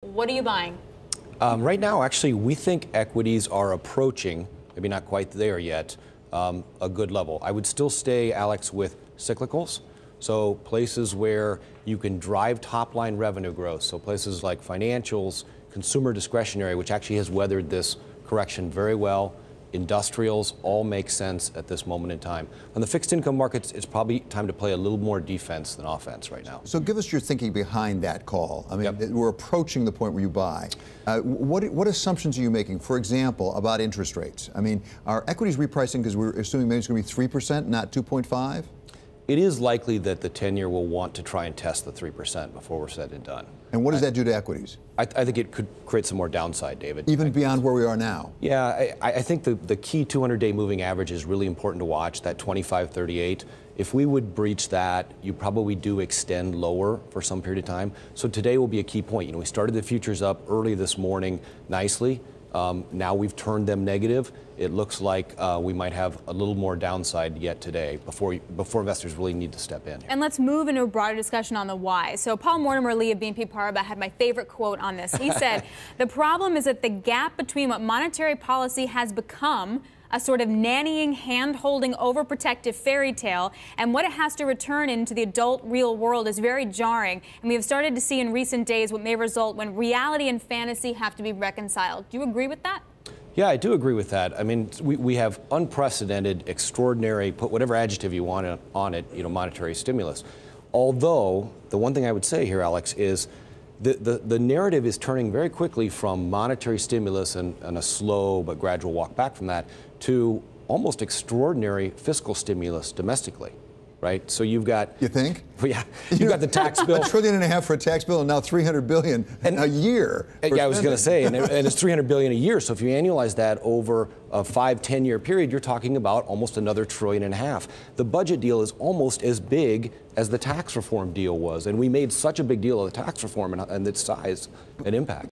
What are you buying? Right now, actually, we think equities are approaching, maybe not quite there yet, a good level. I would still stay, Alex, with cyclicals. So places where you can drive top-line revenue growth. So places like financials, consumer discretionary, which actually has weathered this correction very well. Industrials all make sense at this moment in time. On the fixed income markets, it's probably time to play a little more defense than offense right now. So give us your thinking behind that call. I mean, Yep. we're approaching the point where you buy. What assumptions are you making, for example, about interest rates? I mean, are equities repricing because we're assuming maybe it's going to be 3%, not 2.5? It is likely that the 10-year will want to try and test the 3% before we're said and done. And what does that do to equities? I think it could create some more downside, David. Even beyond where we are now? Yeah, I think the key 200-day moving average is really important to watch, that 25.38. If we would breach that, you probably do extend lower for some period of time. So today will be a key point. You know, we started the futures up early this morning nicely. Now we've turned them negative. It looks like we might have a little more downside yet today before investors really need to step in. And let's move into a broader discussion on the why. So Paul Mortimer Lee of BNP Paribas had my favorite quote on this. He said, the problem is that the gap between what monetary policy has become, a sort of nannying, hand-holding, overprotective fairy tale, and what it has to return into the adult real world is very jarring. And we have started to see in recent days what may result when reality and fantasy have to be reconciled. Do you agree with that? Yeah, I do agree with that. I mean, we have unprecedented, extraordinary, put whatever adjective you want on it, you know, monetary stimulus. Although, the one thing I would say here, Alex, is the narrative is turning very quickly from monetary stimulus and a slow but gradual walk back from that to almost extraordinary fiscal stimulus domestically, right? So you've got... You think? Yeah, you've got the tax bill. $1.5 trillion for a tax bill and now $300 billion a year. Yeah, I was going to say, and it's $300 billion a year. So if you annualize that over a 5-10 year period, you're talking about almost another $1.5 trillion. The budget deal is almost as big as the tax reform deal was, and we made such a big deal of the tax reform and its size and impact.